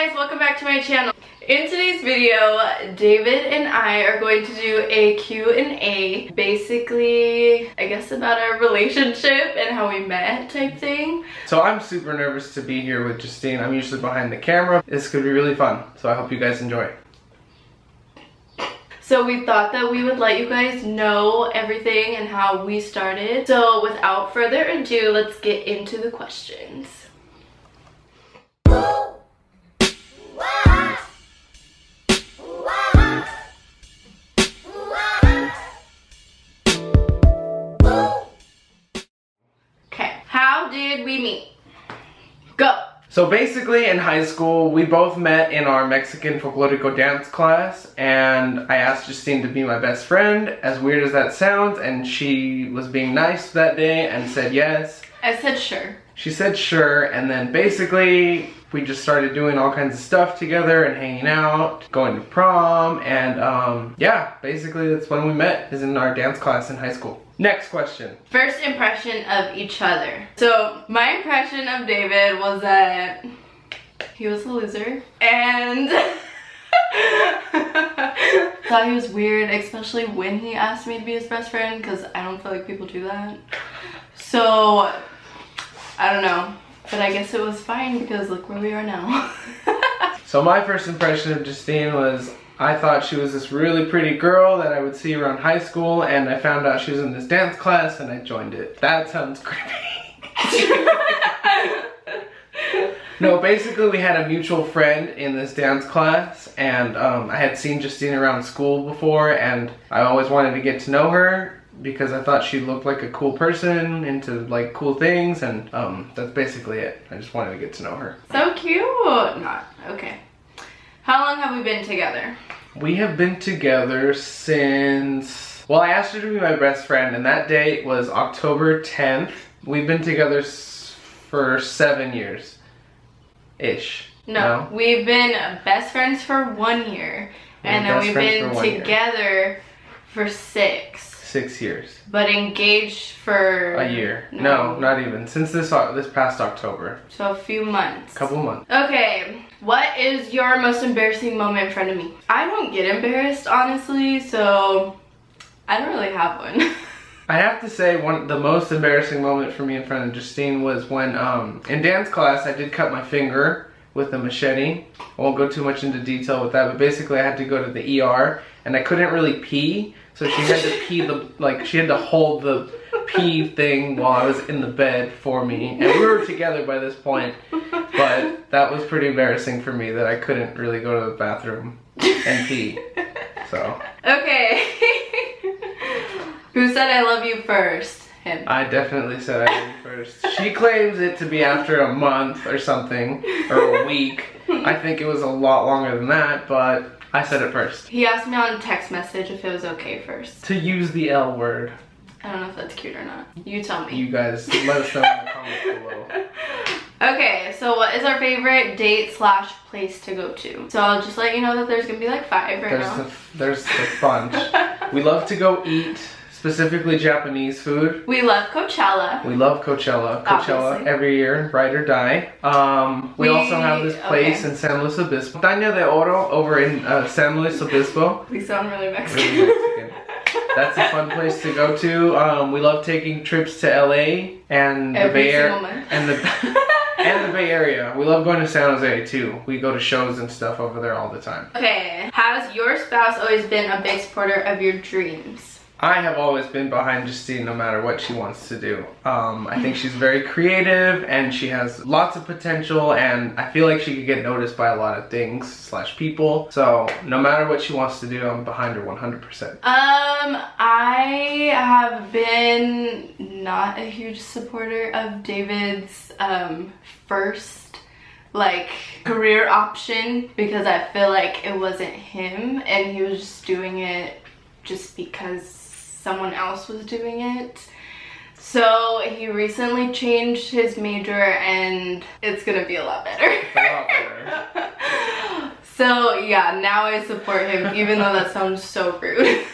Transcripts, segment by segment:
guys, welcome back to my channel. In today's video, David and I are going to do a Q&A, basically, I guess about our relationship and how we met type thing. So I'm super nervous to be here with Justine. I'm usually behind the camera. This could be really fun, so I hope you guys enjoy. So we thought that we would let you guys know everything and how we started. So without further ado, let's get into the questions. How did we meet? Go! So basically in high school, we both met in our Mexican folklorico dance class, and I asked Justine to be my best friend, as weird as that sounds, and she was being nice that day and said yes. I said sure. She said sure, and then basically we just started doing all kinds of stuff together and hanging out, going to prom, and yeah, basically that's when we met, is in our dance class in high school. Next question. First impression of each other. So my impression of David was that he was a loser and thought he was weird, especially when he asked me to be his best friend, because I don't feel like people do that. So I don't know, but I guess it was fine because look where we are now. So my first impression of Justine was, I thought she was this really pretty girl that I would see around high school, and I found out she was in this dance class and I joined it. That sounds creepy. No, basically we had a mutual friend in this dance class, and I had seen Justine around school before, and I always wanted to get to know her because I thought she looked like a cool person, into like cool things, and that's basically it. I just wanted to get to know her. So cute. Not okay. How long have we been together? We have been together since, well, I asked her to be my best friend, and that date was October 10th. We've been together for 7 years ish. No, we've been best friends for 1 year, and then we've been together for 6. 6 years. But engaged for a year. No, not even. Since this past October. So a few months. Couple months. Okay, what is your most embarrassing moment in front of me? I don't get embarrassed, honestly, so I don't really have one. I have to say the most embarrassing moment for me in front of Justine was when in dance class I did cut my finger with a machete. I won't go too much into detail with that, but basically I had to go to the ER and I couldn't really pee. So she had to pee she had to hold the pee thing while I was in the bed for me. And we were together by this point, but that was pretty embarrassing for me that I couldn't really go to the bathroom and pee, so. Okay. Who said I love you first? Him. I definitely said I love you first. She claims it to be after a month or something, or a week. I think it was a lot longer than that, but I said it first. He asked me on a text message if it was okay first. To use the L word. I don't know if that's cute or not. You tell me. You guys let us know in the comments below. Okay, so what is our favorite date / place to go to? So I'll just let you know that there's gonna be like 5 right now. There's a bunch. We love to go eat, specifically Japanese food. We love Coachella. We love Coachella. Coachella Obviously. Every year, ride or die. We also have this place in San Luis Obispo. Daña de Oro over in San Luis Obispo. We sound really Mexican. Really Mexican. That's a fun place to go to. We love taking trips to LA and the Bay Area and the Bay Area. We love going to San Jose too. We go to shows and stuff over there all the time. Okay, has your spouse always been a big supporter of your dreams? I have always been behind Justine no matter what she wants to do. I think she's very creative and she has lots of potential, and I feel like she could get noticed by a lot of things / people. So no matter what she wants to do, I'm behind her 100%. I have been not a huge supporter of David's first career option, because I feel like it wasn't him and he was just doing it just because someone else was doing it. So he recently changed his major and it's gonna be a lot better. It's a lot better. So yeah, now I support him, even though that sounds so rude.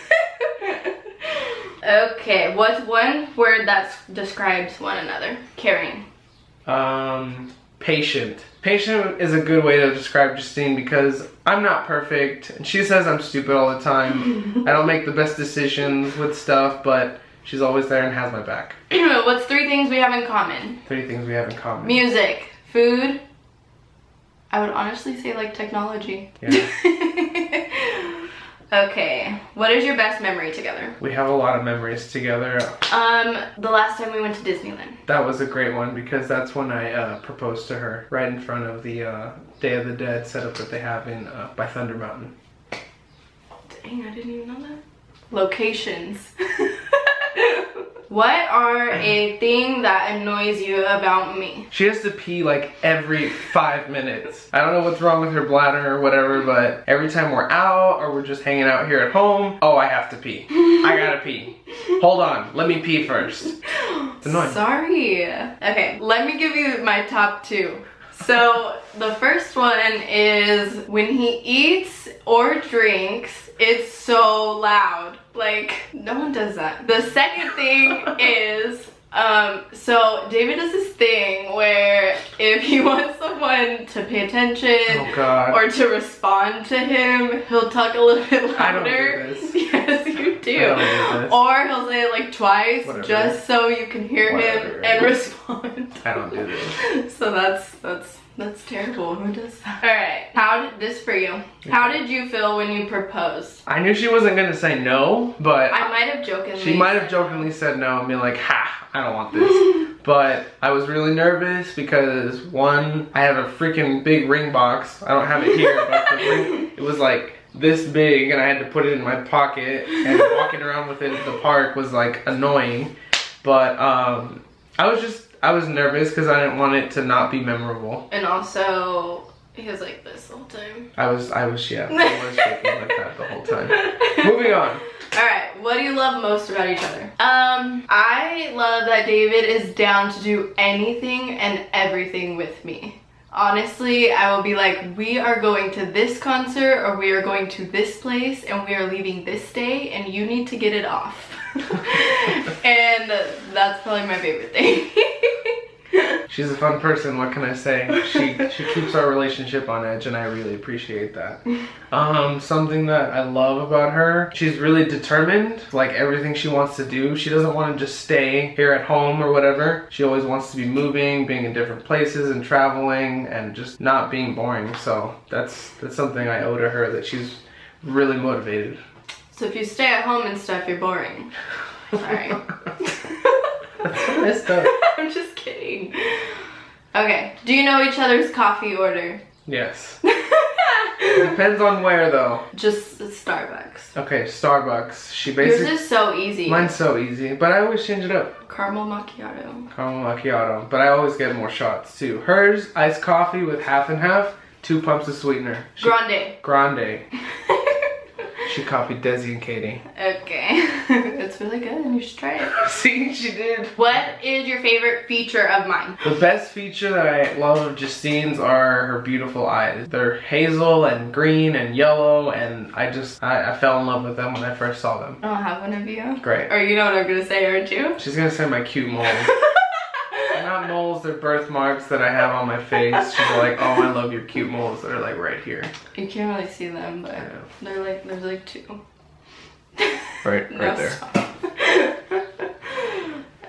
Okay, what's one word that describes one another? Caring. patient. Patient is a good way to describe Justine because I'm not perfect. And she says I'm stupid all the time. I don't make the best decisions with stuff, but she's always there and has my back. What's 3 things we have in common? 3 things we have in common. Music, food. I would honestly say like technology. Yeah. Okay, what is your best memory together? We have a lot of memories together. The last time we went to Disneyland. That was a great one because that's when I proposed to her right in front of the Day of the Dead setup that they have in by Thunder Mountain. Dang, I didn't even know that. Locations. What are a thing that annoys you about me? She has to pee like every 5 minutes. I don't know what's wrong with her bladder or whatever, but every time we're out or we're just hanging out here at home, oh, I have to pee. I gotta pee. Hold on, let me pee first. It's annoying. Sorry. Okay, let me give you my top 2. So the first one is when he eats or drinks, it's so loud. Like, no one does that. The second thing is, so David does this thing where if he wants someone to pay attention or to respond to him, he'll talk a little bit louder. I don't do this. Yes, you do. I don't do this. Or he'll say it like twice, Whatever. just so you can hear him and respond. I don't do this. So that's terrible. Who does that? Alright, how did this for you? How did you feel when you proposed? I knew she wasn't gonna say no, but I might have jokingly she might have jokingly said no and been like, ha, I don't want this. But I was really nervous because 1, I have a freaking big ring box. I don't have it here, but the ring, it was like this big and I had to put it in my pocket, and walking around with it at the park was like annoying. But I was nervous because I didn't want it to not be memorable. And also, he was like this the whole time. I was shaking like that the whole time. Moving on. Alright, what do you love most about each other? I love that David is down to do anything and everything with me. Honestly, I will be like, we are going to this concert or we are going to this place and we are leaving this day and you need to get it off. And that's probably my favorite thing. She's a fun person, what can I say? She keeps our relationship on edge and I really appreciate that. Something that I love about her, she's really determined, like everything she wants to do. She doesn't want to just stay here at home or whatever. She always wants to be moving, being in different places and traveling and just not being boring. So that's something I owe to her, that she's really motivated. So if you stay at home and stuff, you're boring. Sorry. That's messed up. I'm just kidding. Okay, do you know each other's coffee order? Yes. Depends on where though. Just Starbucks. Okay, Starbucks. She Yours basically. is so easy. Mine's so easy, but I always change it up. Caramel macchiato. Caramel macchiato, but I always get more shots too. Hers, iced coffee with half and half, 2 pumps of sweetener. Grande. Grande. She copied Desi and Katie. Okay. It's really good. You should try it. See, she did. What is your favorite feature of mine? The best feature that I love of Justine's are her beautiful eyes. They're hazel and green and yellow, and I fell in love with them when I first saw them. I'll have one of you. Great. Or you know what I'm gonna say, aren't you? She's gonna say my cute moles. They're not moles, they're birthmarks that I have on my face. She's like, oh, I love your cute moles that are like right here. You can't really see them, but they're like, there's like 2. Right No, there. stop.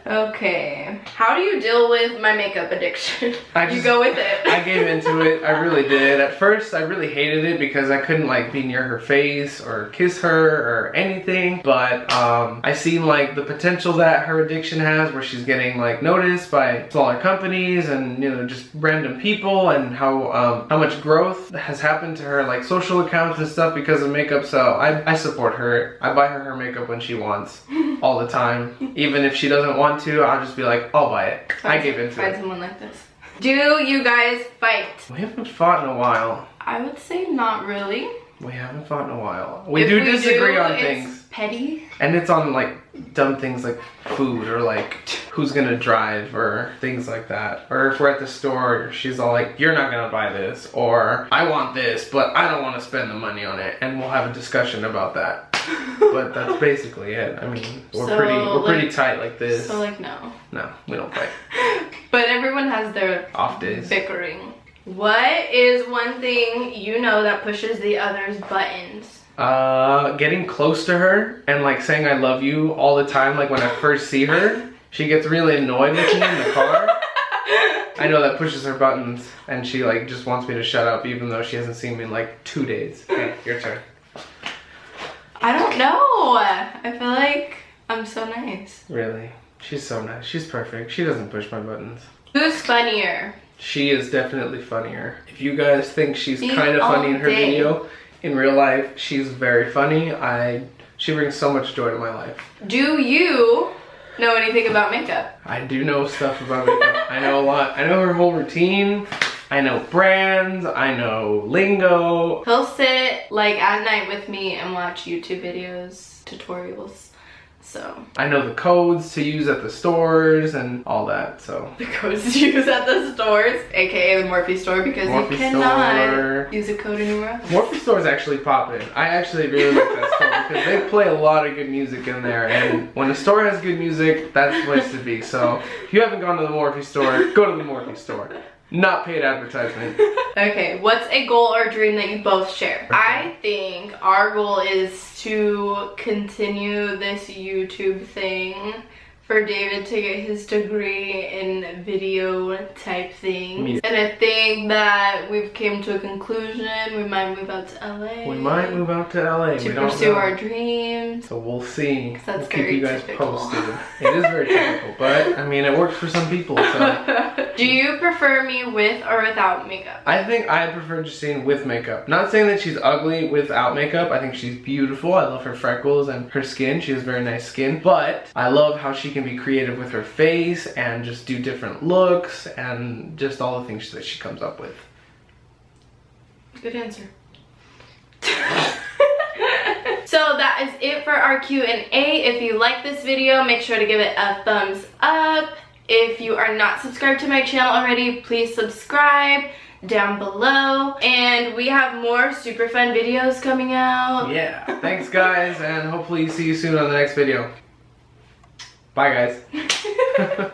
Okay. How do you deal with my makeup addiction? You go with it. I gave into it. I really did. At first, I really hated it because I couldn't like be near her face or kiss her or anything. But I seen like the potential that her addiction has, where she's getting like noticed by smaller companies and just random people, and how much growth has happened to her like social accounts and stuff because of makeup. So I support her. I buy her makeup when she wants, all the time. Even if she doesn't want to, I'll just be like, I'll buy it. I gave into Find it. someone like this. Do you guys fight? We haven't fought in a while. I would say not really. We haven't fought in a while. We If do we disagree on it's things. Petty. And it's on like dumb things like food or like who's gonna drive or things like that. Or if we're at the store, she's all like, you're not gonna buy this, or I want this, but I don't want to spend the money on it. And we'll have a discussion about that. But that's basically it. I mean, we're pretty tight like this. So like no. No, we don't fight. But everyone has their off days. bickering. What is one thing you know that pushes the other's buttons? Getting close to her and like saying I love you all the time. Like when I first see her, she gets really annoyed with me in the car. I know that pushes her buttons, and she like just wants me to shut up even though she hasn't seen me in like 2 days. Okay, your turn. I don't know. I feel like I'm so nice. Really? She's so nice. She's perfect. She doesn't push my buttons. Who's funnier? She is definitely funnier. If you guys think she's See, kind of funny in her day. video, in real life, she's very funny. She brings so much joy to my life. Do you know anything about makeup? I do know stuff about makeup. I know a lot. I know her whole routine. I know brands. I know lingo. He'll sit like at night with me and watch YouTube videos, tutorials. So I know the codes to use at the stores and all that, so. the codes to use at the stores, aka the Morphe store, because Morphe you cannot store. use a code anywhere else. Morphe store is actually popping. I actually really like that store because they play a lot of good music in there, and when a store has good music, that's the place to be. So if you haven't gone to the Morphe store, go to the Morphe store. Not paid advertisement. Okay, what's a goal or dream that you both share? I think our goal is to continue this YouTube thing, for David to get his degree in video type things. And I think that we've came to a conclusion. We might move out to LA. We might move out to LA. To pursue our dreams. So we'll see. That's we'll keep very you guys typical. posted. It is very typical, but I mean it works for some people. So. Do you prefer me with or without makeup? I think I prefer Justine with makeup. Not saying that she's ugly without makeup. I think she's beautiful. I love her freckles and her skin. She has very nice skin. But I love how she can be creative with her face and just do different looks and just all the things that she comes up with. Good answer. So that is it for our Q&A. If you like this video, make sure to give it a thumbs up. If you are not subscribed to my channel already, please subscribe down below. And we have more super fun videos coming out. Yeah. Thanks guys, and hopefully see you soon on the next video. Bye guys.